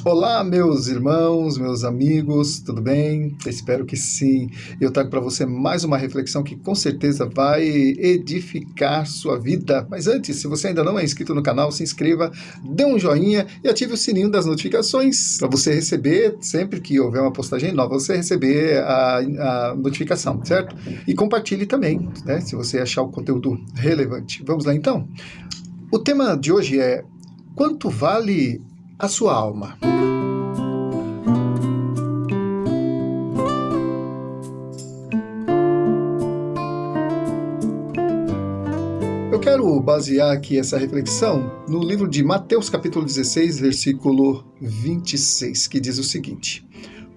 Olá, meus irmãos, meus amigos, tudo bem? Espero que sim. Eu trago para você mais uma reflexão que com certeza vai edificar sua vida. Mas antes, se você ainda não é inscrito no canal, se inscreva, dê um joinha e ative o sininho das notificações para você receber, sempre que houver uma postagem nova, você receber a notificação, certo? E compartilhe também, né, se você achar o conteúdo relevante. Vamos lá então? O tema de hoje é: quanto vale a sua alma? Eu quero basear aqui essa reflexão no livro de Mateus, capítulo 16, versículo 26, que diz o seguinte: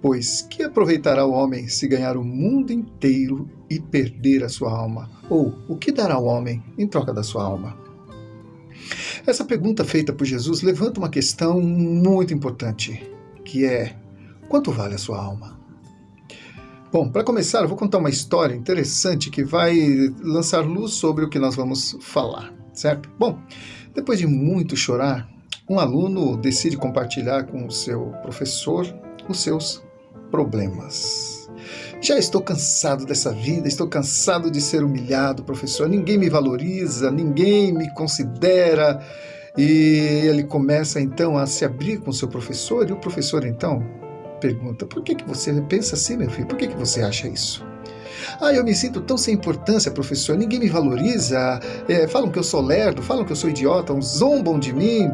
pois que aproveitará o homem se ganhar o mundo inteiro e perder a sua alma? Ou o que dará o homem em troca da sua alma? Essa pergunta feita por Jesus levanta uma questão muito importante, que é: quanto vale a sua alma? Bom, para começar, eu vou contar uma história interessante que vai lançar luz sobre o que nós vamos falar, certo? Bom, depois de muito chorar, um aluno decide compartilhar com o seu professor os seus problemas. Já estou cansado dessa vida, estou cansado de ser humilhado, professor. Ninguém me valoriza, ninguém me considera. E ele começa então a se abrir com o seu professor, e o professor então pergunta: por que você pensa assim, meu filho? Por que você acha isso? Eu me sinto tão sem importância, professor, ninguém me valoriza, falam que eu sou lerdo, falam que eu sou idiota, zombam de mim,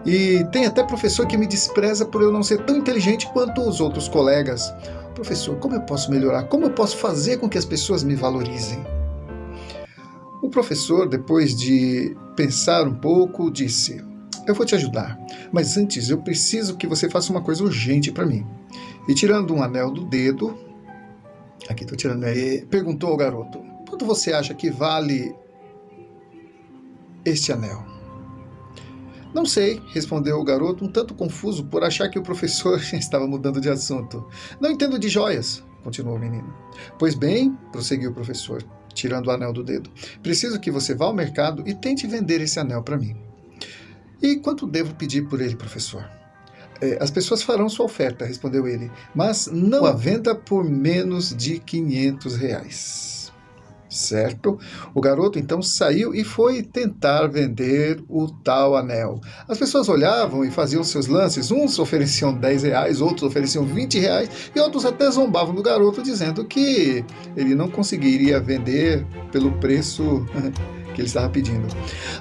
e tem até professor que me despreza por eu não ser tão inteligente quanto os outros colegas. Professor, como eu posso melhorar? Como eu posso fazer com que as pessoas me valorizem? O professor, depois de pensar um pouco, disse: eu vou te ajudar, mas antes eu preciso que você faça uma coisa urgente para mim. E tirando um anel do dedo, aqui estou tirando, perguntou ao garoto: quanto você acha que vale este anel? Não sei, respondeu o garoto, um tanto confuso por achar que o professor estava mudando de assunto. Não entendo de joias, continuou o menino. Pois bem, prosseguiu o professor, tirando o anel do dedo, preciso que você vá ao mercado e tente vender esse anel para mim. E quanto devo pedir por ele, professor? As pessoas farão sua oferta, respondeu ele, mas não a venda por menos de R$500. Certo? O garoto então saiu e foi tentar vender o tal anel. As pessoas olhavam e faziam seus lances, uns ofereciam R$10, outros ofereciam R$20 e outros até zombavam do garoto, dizendo que ele não conseguiria vender pelo preço que ele estava pedindo.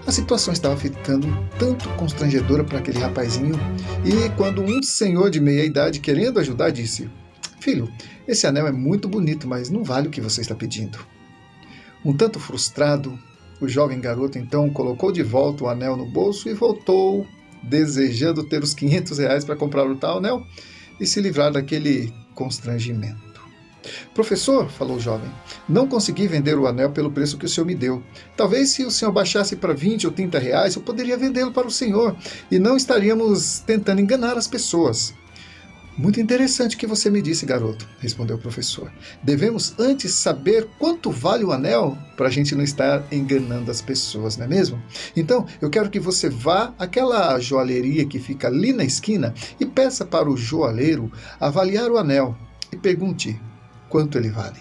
A situação estava ficando um tanto constrangedora para aquele rapazinho, e quando um senhor de meia idade, querendo ajudar, disse: filho, esse anel é muito bonito, mas não vale o que você está pedindo. Um tanto frustrado, o jovem garoto então colocou de volta o anel no bolso e voltou, desejando ter os R$500 para comprar o tal anel e se livrar daquele constrangimento. Professor, falou o jovem, não consegui vender o anel pelo preço que o senhor me deu. Talvez se o senhor baixasse para R$20 ou R$30, eu poderia vendê-lo para o senhor e não estaríamos tentando enganar as pessoas. Muito interessante o que você me disse, garoto, respondeu o professor. Devemos antes saber quanto vale o anel para a gente não estar enganando as pessoas, não é mesmo? Então, eu quero que você vá àquela joalheria que fica ali na esquina e peça para o joalheiro avaliar o anel e pergunte quanto ele vale.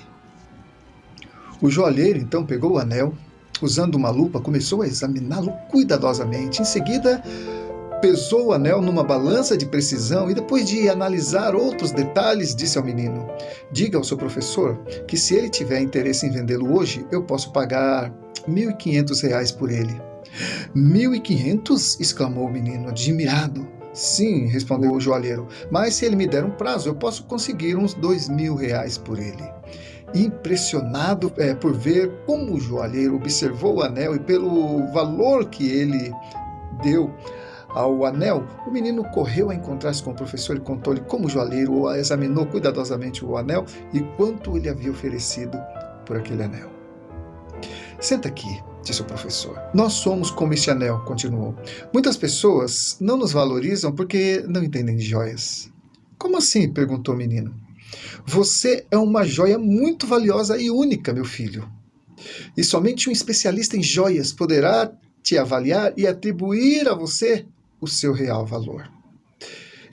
O joalheiro então pegou o anel, usando uma lupa, começou a examiná-lo cuidadosamente. Em seguida, pesou o anel numa balança de precisão e, depois de analisar outros detalhes, disse ao menino: diga ao seu professor que se ele tiver interesse em vendê-lo hoje, eu posso pagar R$1.500 por ele. 1.500? Exclamou o menino, admirado. Sim, respondeu o joalheiro, mas se ele me der um prazo, eu posso conseguir uns R$2.000 por ele. Impressionado por ver como o joalheiro observou o anel e pelo valor que ele deu ao anel, o menino correu a encontrar-se com o professor e contou-lhe como o joalheiro examinou cuidadosamente o anel e quanto ele havia oferecido por aquele anel. Senta aqui, disse o professor. Nós somos como este anel, continuou. Muitas pessoas não nos valorizam porque não entendem de joias. Como assim? Perguntou o menino. Você é uma joia muito valiosa e única, meu filho. E somente um especialista em joias poderá te avaliar e atribuir a você o seu real valor.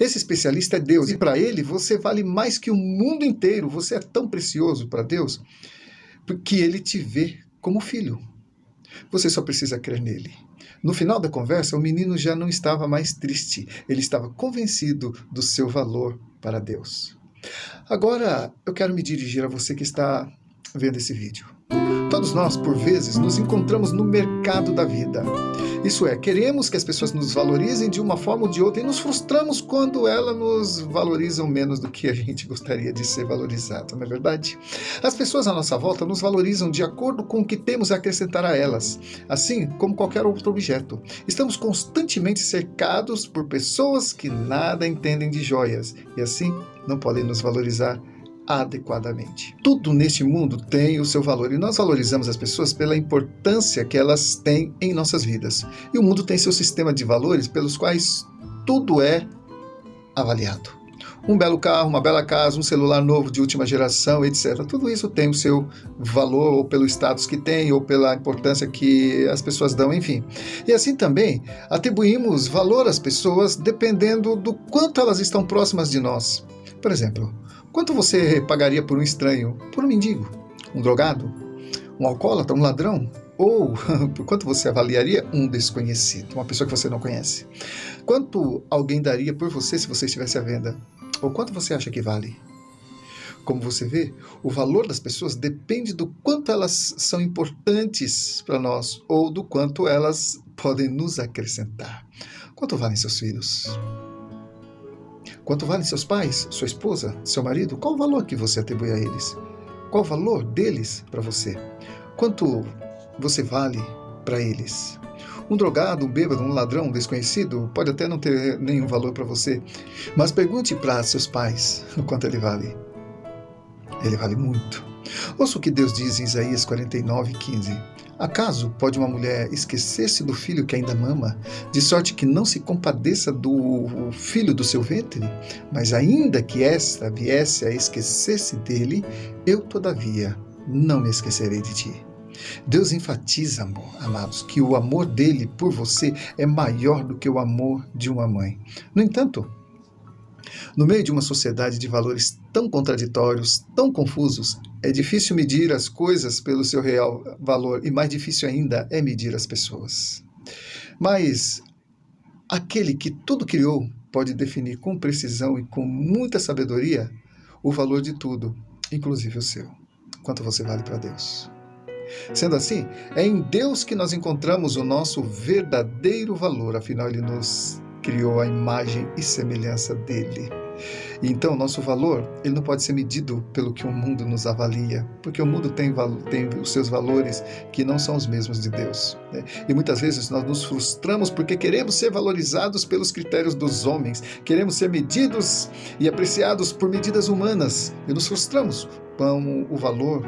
Esse especialista é Deus, e para ele você vale mais que o mundo inteiro. Você é tão precioso para Deus que ele te vê como filho. Você só precisa crer nele. No final da conversa, o menino já não estava mais triste. Ele estava convencido do seu valor para Deus. Agora, eu quero me dirigir a você que está vendo esse vídeo. Todos nós, por vezes, nos encontramos no mercado da vida. Isso é, queremos que as pessoas nos valorizem de uma forma ou de outra e nos frustramos quando elas nos valorizam menos do que a gente gostaria de ser valorizado, não é verdade? As pessoas à nossa volta nos valorizam de acordo com o que temos a acrescentar a elas, assim como qualquer outro objeto. Estamos constantemente cercados por pessoas que nada entendem de joias e assim não podem nos valorizar adequadamente. Tudo neste mundo tem o seu valor e nós valorizamos as pessoas pela importância que elas têm em nossas vidas. E o mundo tem seu sistema de valores pelos quais tudo é avaliado. Um belo carro, uma bela casa, um celular novo de última geração, etc. Tudo isso tem o seu valor, ou pelo status que tem, ou pela importância que as pessoas dão, enfim. E assim também atribuímos valor às pessoas dependendo do quanto elas estão próximas de nós. Por exemplo, quanto você pagaria por um estranho, por um mendigo, um drogado, um alcoólatra, um ladrão? Ou por quanto você avaliaria um desconhecido, uma pessoa que você não conhece? Quanto alguém daria por você se você estivesse à venda? Ou quanto você acha que vale? Como você vê, o valor das pessoas depende do quanto elas são importantes para nós ou do quanto elas podem nos acrescentar. Quanto valem seus filhos? Quanto valem seus pais, sua esposa, seu marido? Qual o valor que você atribui a eles? Qual o valor deles para você? Quanto você vale para eles? Um drogado, um bêbado, um ladrão, um desconhecido pode até não ter nenhum valor para você, mas pergunte para seus pais o quanto ele vale. Ele vale muito. Ouça o que Deus diz em Isaías 49:15. Acaso pode uma mulher esquecer-se do filho que ainda mama, de sorte que não se compadeça do filho do seu ventre? Mas ainda que esta viesse a esquecer-se dele, eu, todavia, não me esquecerei de ti. Deus enfatiza, amados, que o amor dele por você é maior do que o amor de uma mãe. No entanto, no meio de uma sociedade de valores tão contraditórios, tão confusos, é difícil medir as coisas pelo seu real valor e mais difícil ainda é medir as pessoas. Mas aquele que tudo criou pode definir com precisão e com muita sabedoria o valor de tudo, inclusive o seu. Quanto você vale para Deus? Sendo assim, é em Deus que nós encontramos o nosso verdadeiro valor, afinal Ele nos criou a imagem e semelhança dele. E então, nosso valor, ele não pode ser medido pelo que o mundo nos avalia, porque o mundo tem os seus valores que não são os mesmos de Deus, né? E muitas vezes nós nos frustramos porque queremos ser valorizados pelos critérios dos homens, queremos ser medidos e apreciados por medidas humanas, e nos frustramos com o valor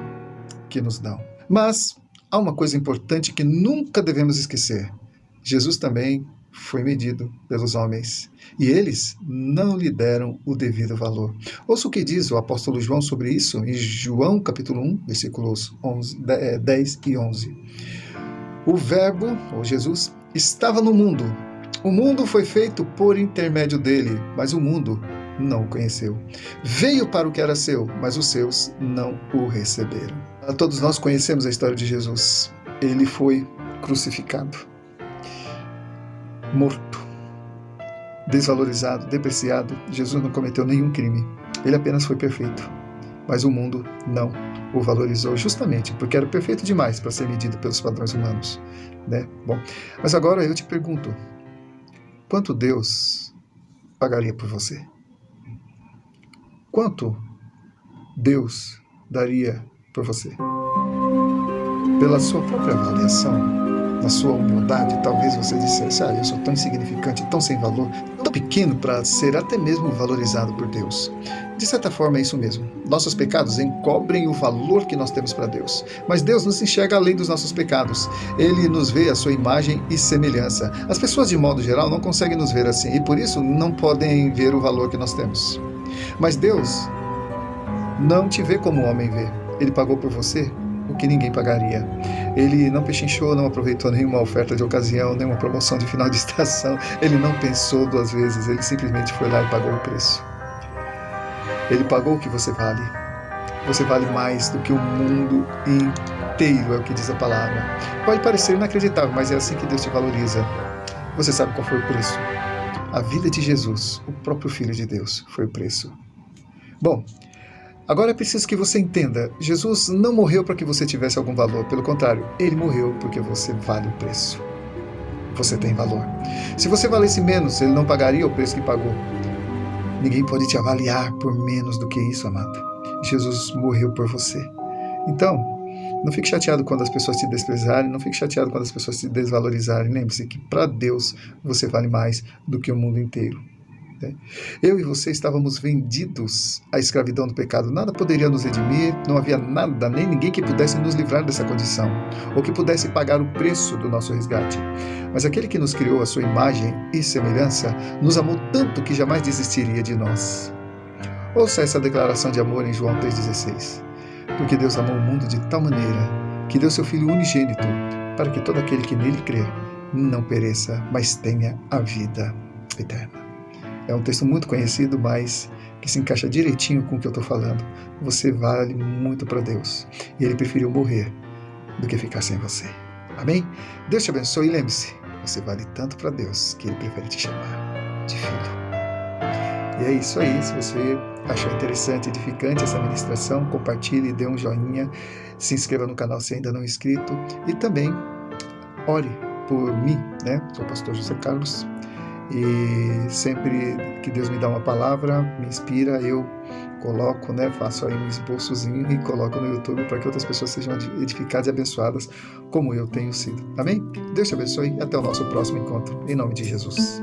que nos dão. Mas há uma coisa importante que nunca devemos esquecer. Jesus também foi medido pelos homens, e eles não lhe deram o devido valor. Ouça o que diz o apóstolo João sobre isso, em João capítulo 1, versículos 10 e 11. O Verbo, ou Jesus, estava no mundo. O mundo foi feito por intermédio dele, mas o mundo não o conheceu. Veio para o que era seu, mas os seus não o receberam. Todos nós conhecemos a história de Jesus. Ele foi crucificado, morto, desvalorizado, depreciado. Jesus não cometeu nenhum crime. Ele apenas foi perfeito. Mas o mundo não o valorizou, justamente porque era perfeito demais para ser medido pelos padrões humanos, né? Bom, mas agora eu te pergunto, quanto Deus pagaria por você? Quanto Deus daria por você? Pela sua própria avaliação, na sua humildade, talvez você dissesse, eu sou tão insignificante, tão sem valor, tão pequeno para ser até mesmo valorizado por Deus. De certa forma é isso mesmo. Nossos pecados encobrem o valor que nós temos para Deus. Mas Deus nos enxerga além dos nossos pecados. Ele nos vê a sua imagem e semelhança. As pessoas, de modo geral, não conseguem nos ver assim, e por isso não podem ver o valor que nós temos. Mas Deus não te vê como o homem vê. Ele pagou por você o que ninguém pagaria. Ele não pechinchou, não aproveitou nenhuma oferta de ocasião, nenhuma promoção de final de estação. Ele não pensou duas vezes, ele simplesmente foi lá e pagou o preço. Ele pagou o que você vale. Você vale mais do que o mundo inteiro, é o que diz a palavra. Pode parecer inacreditável, mas é assim que Deus te valoriza. Você sabe qual foi o preço? A vida de Jesus, o próprio Filho de Deus, foi o preço. Bom, agora é preciso que você entenda, Jesus não morreu para que você tivesse algum valor, pelo contrário, ele morreu porque você vale o preço. Você tem valor. Se você valesse menos, ele não pagaria o preço que pagou. Ninguém pode te avaliar por menos do que isso, amado. Jesus morreu por você. Então, não fique chateado quando as pessoas te desprezarem, não fique chateado quando as pessoas te desvalorizarem. Lembre-se que para Deus você vale mais do que o mundo inteiro. Eu e você estávamos vendidos à escravidão do pecado. Nada poderia nos redimir, não havia nada, nem ninguém que pudesse nos livrar dessa condição, ou que pudesse pagar o preço do nosso resgate. Mas aquele que nos criou à sua imagem e semelhança, nos amou tanto que jamais desistiria de nós. Ouça essa declaração de amor em João 3,16. Porque Deus amou o mundo de tal maneira que deu seu Filho unigênito, para que todo aquele que nele crê não pereça, mas tenha a vida eterna. É um texto muito conhecido, mas que se encaixa direitinho com o que eu estou falando. Você vale muito para Deus. E Ele preferiu morrer do que ficar sem você. Amém? Deus te abençoe e lembre-se, você vale tanto para Deus que Ele prefere te chamar de filho. E é isso aí. Se você achou interessante e edificante essa ministração, compartilhe, dê um joinha, se inscreva no canal se ainda não é inscrito e também ore por mim, né? Sou o pastor José Carlos. E sempre que Deus me dá uma palavra, me inspira, eu coloco, faço aí um esboçozinho e coloco no YouTube para que outras pessoas sejam edificadas e abençoadas como eu tenho sido. Amém? Deus te abençoe e até o nosso próximo encontro. Em nome de Jesus.